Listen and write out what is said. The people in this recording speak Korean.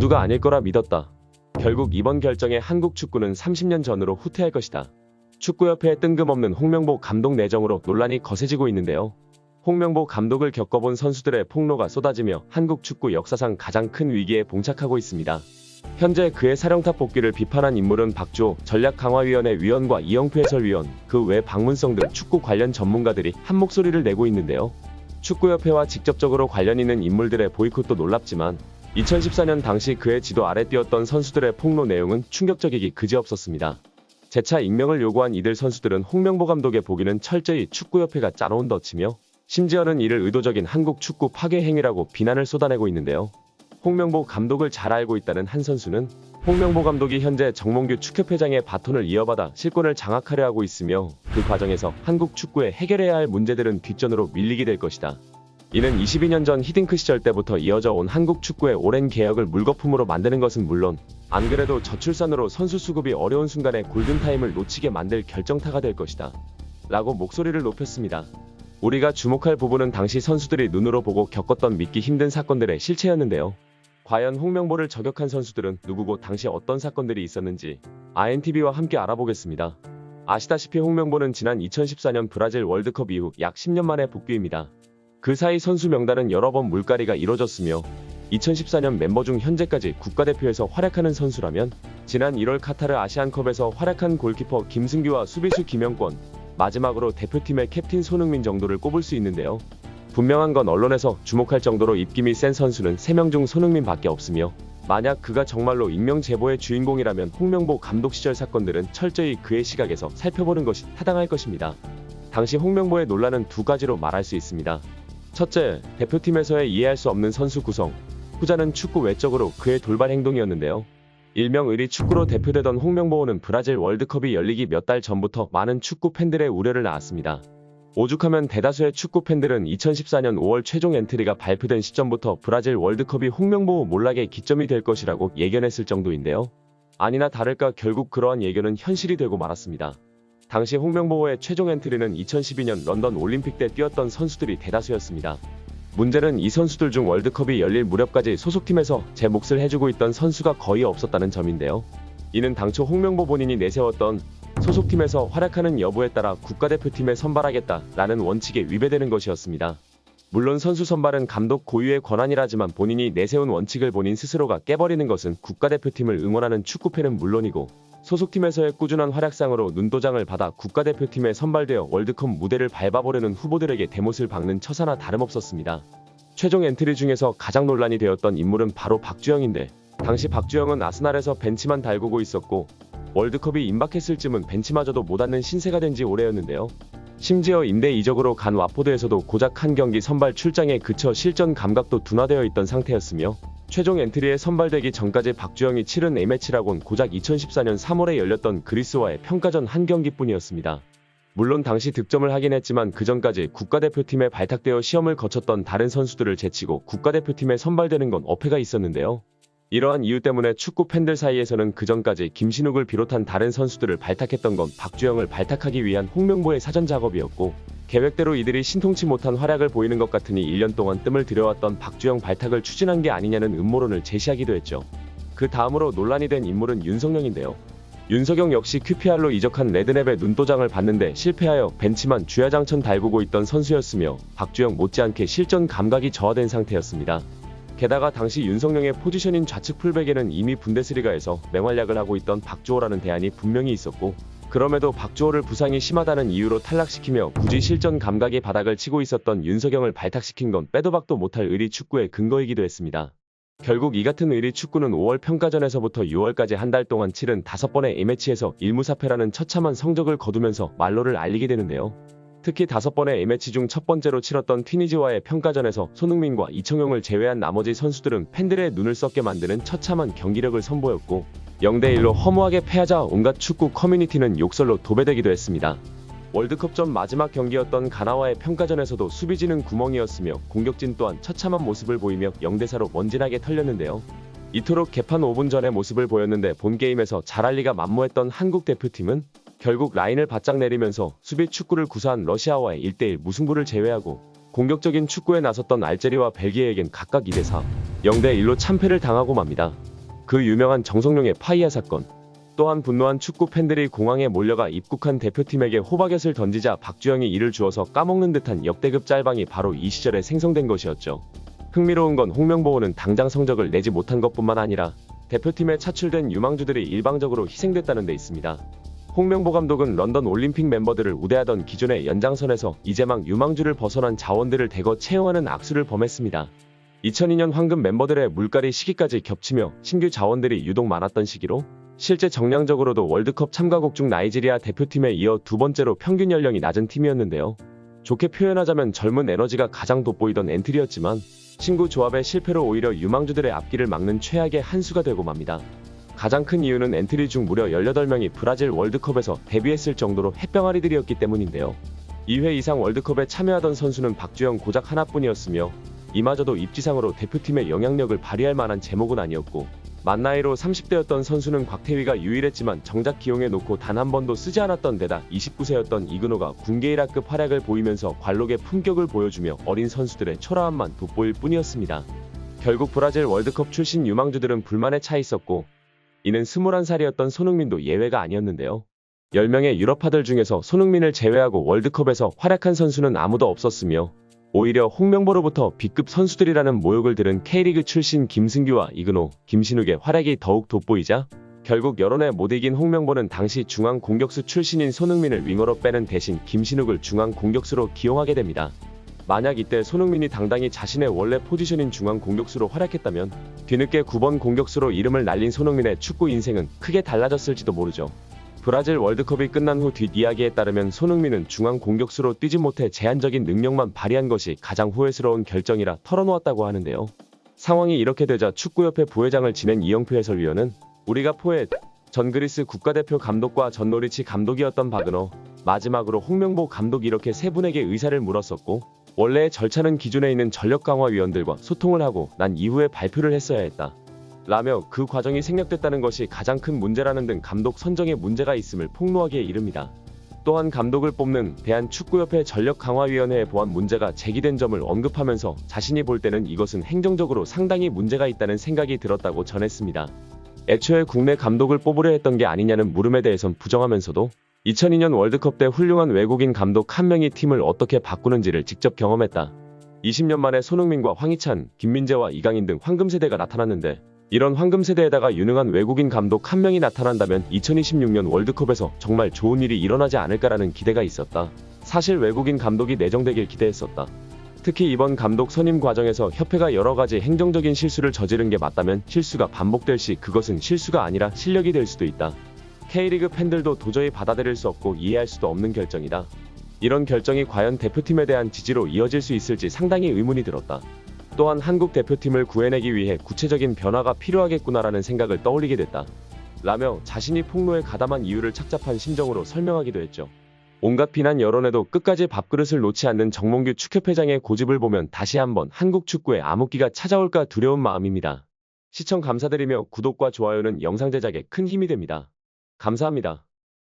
모두가 아닐 거라 믿었다. 결국 이번 결정에 한국 축구는 30년 전으로 후퇴할 것이다. 축구협회의 뜬금없는 홍명보 감독 내정으로 논란이 거세지고 있는데요. 홍명보 감독을 겪어본 선수들의 폭로가 쏟아지며 한국 축구 역사상 가장 큰 위기에 봉착하고 있습니다. 현재 그의 사령탑 복귀를 비판한 인물은 박주호 전략강화위원회 위원과 이영표 해설위원, 그 외 박문성 등 축구 관련 전문가들이 한 목소리를 내고 있는데요. 축구협회와 직접적으로 관련 있는 인물들의 보이콧도 놀랍지만 2014년 당시 그의 지도 아래 뛰었던 선수들의 폭로 내용은 충격적이기 그지없었습니다. 재차 익명을 요구한 이들 선수들은 홍명보 감독의 복귀는 철저히 축구협회가 짜놓은 덫이며 심지어는 이를 의도적인 한국 축구 파괴 행위라고 비난을 쏟아내고 있는데요. 홍명보 감독을 잘 알고 있다는 한 선수는 홍명보 감독이 현재 정몽규 축협회장의 바톤을 이어받아 실권을 장악하려 하고 있으며 그 과정에서 한국 축구에 해결해야 할 문제들은 뒷전으로 밀리게 될 것이다. 이는 22년 전 히딩크 시절 때부터 이어져 온 한국 축구의 오랜 개혁을 물거품으로 만드는 것은 물론 안 그래도 저출산으로 선수 수급이 어려운 순간에 골든타임을 놓치게 만들 결정타가 될 것이다. 라고 목소리를 높였습니다. 우리가 주목할 부분은 당시 선수들이 눈으로 보고 겪었던 믿기 힘든 사건들의 실체였는데요. 과연 홍명보를 저격한 선수들은 누구고 당시 어떤 사건들이 있었는지 INTV와 함께 알아보겠습니다. 아시다시피 홍명보는 지난 2014년 브라질 월드컵 이후 약 10년 만에 복귀입니다. 그 사이 선수 명단은 여러 번 물갈이가 이뤄졌으며 2014년 멤버 중 현재까지 국가대표에서 활약하는 선수라면 지난 1월 카타르 아시안컵에서 활약한 골키퍼 김승규와 수비수 김영권, 마지막으로 대표팀의 캡틴 손흥민 정도를 꼽을 수 있는데요. 분명한 건 언론에서 주목할 정도로 입김이 센 선수는 3명 중 손흥민밖에 없으며 만약 그가 정말로 익명 제보의 주인공이라면 홍명보 감독 시절 사건들은 철저히 그의 시각에서 살펴보는 것이 타당할 것입니다. 당시 홍명보의 논란은 두 가지로 말할 수 있습니다. 첫째, 대표팀에서의 이해할 수 없는 선수 구성. 후자는 축구 외적으로 그의 돌발 행동이었는데요. 일명 의리 축구로 대표되던 홍명보는 브라질 월드컵이 열리기 몇 달 전부터 많은 축구 팬들의 우려를 낳았습니다. 오죽하면 대다수의 축구 팬들은 2014년 5월 최종 엔트리가 발표된 시점부터 브라질 월드컵이 홍명보 몰락의 기점이 될 것이라고 예견했을 정도인데요. 아니나 다를까 결국 그러한 예견은 현실이 되고 말았습니다. 당시 홍명보의 최종 엔트리는 2012년 런던 올림픽 때 뛰었던 선수들이 대다수였습니다. 문제는 이 선수들 중 월드컵이 열릴 무렵까지 소속팀에서 제 몫을 해주고 있던 선수가 거의 없었다는 점인데요. 이는 당초 홍명보 본인이 내세웠던 소속팀에서 활약하는 여부에 따라 국가대표팀에 선발하겠다라는 원칙에 위배되는 것이었습니다. 물론 선수 선발은 감독 고유의 권한이라지만 본인이 내세운 원칙을 본인 스스로가 깨버리는 것은 국가대표팀을 응원하는 축구팬은 물론이고 소속팀에서의 꾸준한 활약상으로 눈도장을 받아 국가대표팀에 선발되어 월드컵 무대를 밟아보려는 후보들에게 대못을 박는 처사나 다름없었습니다. 최종 엔트리 중에서 가장 논란이 되었던 인물은 바로 박주영인데 당시 박주영은 아스날에서 벤치만 달구고 있었고 월드컵이 임박했을 즈음은 벤치마저도 못 앉는 신세가 된 지 오래였는데요. 심지어 임대 이적으로 간 와포드에서도 고작 한 경기 선발 출장에 그쳐 실전 감각도 둔화되어 있던 상태였으며 최종 엔트리에 선발되기 전까지 박주영이 치른 A매치라곤 고작 2014년 3월에 열렸던 그리스와의 평가전 한 경기뿐이었습니다. 물론 당시 득점을 하긴 했지만 그 전까지 국가대표팀에 발탁되어 시험을 거쳤던 다른 선수들을 제치고 국가대표팀에 선발되는 건 어폐가 있었는데요. 이러한 이유 때문에 축구 팬들 사이에서는 그 전까지 김신욱을 비롯한 다른 선수들을 발탁했던 건 박주영을 발탁하기 위한 홍명보의 사전 작업이었고 계획대로 이들이 신통치 못한 활약을 보이는 것 같으니 1년 동안 뜸을 들여왔던 박주영 발탁을 추진한 게 아니냐는 음모론을 제시하기도 했죠. 그 다음으로 논란이 된 인물은 윤석영인데요. 윤석영 역시 QPR로 이적한 레드넵의 눈도장을 받는데 실패하여 벤치만 주야장천 달구고 있던 선수였으며 박주영 못지않게 실전 감각이 저하된 상태였습니다. 게다가 당시 윤석영의 포지션인 좌측 풀백에는 이미 분데스리가에서 맹활약을 하고 있던 박주호라는 대안이 분명히 있었고 그럼에도 박주호를 부상이 심하다는 이유로 탈락시키며 굳이 실전 감각의 바닥을 치고 있었던 윤석영을 발탁시킨 건 빼도 박도 못할 의리 축구의 근거이기도 했습니다. 결국 이 같은 의리 축구는 5월 평가전에서부터 6월까지 한 달 동안 치른 5번의 A매치에서 1무사패라는 처참한 성적을 거두면서 말로를 알리게 되는데요. 특히 5번의 A매치 중 첫 번째로 치렀던 튀니지와의 평가전에서 손흥민과 이청용을 제외한 나머지 선수들은 팬들의 눈을 썩게 만드는 처참한 경기력을 선보였고 0대1로 허무하게 패하자 온갖 축구 커뮤니티는 욕설로 도배되기도 했습니다. 월드컵 전 마지막 경기였던 가나와의 평가전에서도 수비진은 구멍이었으며 공격진 또한 처참한 모습을 보이며 0대4로 먼지나게 털렸는데요. 이토록 개판 5분 전의 모습을 보였는데 본 게임에서 잘할 리가 만무했던 한국 대표팀은 결국 라인을 바짝 내리면서 수비 축구를 구사한 러시아와의 1대1 무승부를 제외하고 공격적인 축구에 나섰던 알제리와 벨기에에겐 각각 2대4, 0대1로 참패를 당하고 맙니다. 그 유명한 정성룡의 파이아 사건. 또한 분노한 축구 팬들이 공항에 몰려가 입국한 대표팀에게 호박엿을 던지자 박주영이 이를 주워서 까먹는 듯한 역대급 짤방이 바로 이 시절에 생성된 것이었죠. 흥미로운 건 홍명보는 당장 성적을 내지 못한 것뿐만 아니라 대표팀에 차출된 유망주들이 일방적으로 희생됐다는 데 있습니다. 홍명보 감독은 런던 올림픽 멤버들을 우대하던 기존의 연장선에서 이제 막 유망주를 벗어난 자원들을 대거 채용하는 악수를 범했습니다. 2002년 황금 멤버들의 물갈이 시기까지 겹치며 신규 자원들이 유독 많았던 시기로 실제 정량적으로도 월드컵 참가국 중 나이지리아 대표팀에 이어 두 번째로 평균 연령이 낮은 팀이었는데요. 좋게 표현하자면 젊은 에너지가 가장 돋보이던 엔트리였지만 신구 조합의 실패로 오히려 유망주들의 앞길을 막는 최악의 한 수가 되고 맙니다. 가장 큰 이유는 엔트리 중 무려 18명이 브라질 월드컵에서 데뷔했을 정도로 햇병아리들이었기 때문인데요. 2회 이상 월드컵에 참여하던 선수는 박주영 고작 하나뿐이었으며 이마저도 입지상으로 대표팀의 영향력을 발휘할 만한 제목은 아니었고 만 나이로 30대였던 선수는 곽태휘가 유일했지만 정작 기용해 놓고 단 한 번도 쓰지 않았던 데다 29세였던 이근호가 군계일학급 활약을 보이면서 관록의 품격을 보여주며 어린 선수들의 초라함만 돋보일 뿐이었습니다. 결국 브라질 월드컵 출신 유망주들은 불만에 차 있었고 이는 21살이었던 손흥민도 예외가 아니었는데요. 10명의 유럽파들 중에서 손흥민을 제외하고 월드컵에서 활약한 선수는 아무도 없었으며 오히려 홍명보로부터 B급 선수들이라는 모욕을 들은 K리그 출신 김승규와 이근호, 김신욱의 활약이 더욱 돋보이자 결국 여론에 못 이긴 홍명보는 당시 중앙 공격수 출신인 손흥민을 윙어로 빼는 대신 김신욱을 중앙 공격수로 기용하게 됩니다. 만약 이때 손흥민이 당당히 자신의 원래 포지션인 중앙 공격수로 활약했다면 뒤늦게 9번 공격수로 이름을 날린 손흥민의 축구 인생은 크게 달라졌을지도 모르죠. 브라질 월드컵이 끝난 후 뒷이야기에 따르면 손흥민은 중앙 공격수로 뛰지 못해 제한적인 능력만 발휘한 것이 가장 후회스러운 결정이라 털어놓았다고 하는데요. 상황이 이렇게 되자 축구협회 부회장을 지낸 이영표 해설위원은 우리가 포에 전 그리스 국가대표 감독과 전 노리치 감독이었던 박은호, 마지막으로 홍명보 감독 이렇게 세 분에게 의사를 물었었고 원래의 절차는 기존에 있는 전력강화위원들과 소통을 하고 난 이후에 발표를 했어야 했다. 라며 그 과정이 생략됐다는 것이 가장 큰 문제라는 등 감독 선정에 문제가 있음을 폭로하기에 이릅니다. 또한 감독을 뽑는 대한축구협회 전력강화위원회에 보안 문제가 제기된 점을 언급하면서 자신이 볼 때는 이것은 행정적으로 상당히 문제가 있다는 생각이 들었다고 전했습니다. 애초에 국내 감독을 뽑으려 했던 게 아니냐는 물음에 대해선 부정하면서도 2002년 월드컵 때 훌륭한 외국인 감독 한 명이 팀을 어떻게 바꾸는지를 직접 경험했다. 20년 만에 손흥민과 황희찬, 김민재와 이강인 등 황금세대가 나타났는데 이런 황금세대에다가 유능한 외국인 감독 한 명이 나타난다면 2026년 월드컵에서 정말 좋은 일이 일어나지 않을까라는 기대가 있었다. 사실 외국인 감독이 내정되길 기대했었다. 특히 이번 감독 선임 과정에서 협회가 여러가지 행정적인 실수를 저지른 게 맞다면 실수가 반복될 시 그것은 실수가 아니라 실력이 될 수도 있다. K리그 팬들도 도저히 받아들일 수 없고 이해할 수도 없는 결정이다. 이런 결정이 과연 대표팀에 대한 지지로 이어질 수 있을지 상당히 의문이 들었다. 또한 한국 대표팀을 구해내기 위해 구체적인 변화가 필요하겠구나라는 생각을 떠올리게 됐다. 라며 자신이 폭로에 가담한 이유를 착잡한 심정으로 설명하기도 했죠. 온갖 비난 여론에도 끝까지 밥그릇을 놓지 않는 정몽규 축협회장의 고집을 보면 다시 한번 한국 축구에 암흑기가 찾아올까 두려운 마음입니다. 시청 감사드리며 구독과 좋아요는 영상 제작에 큰 힘이 됩니다. 감사합니다.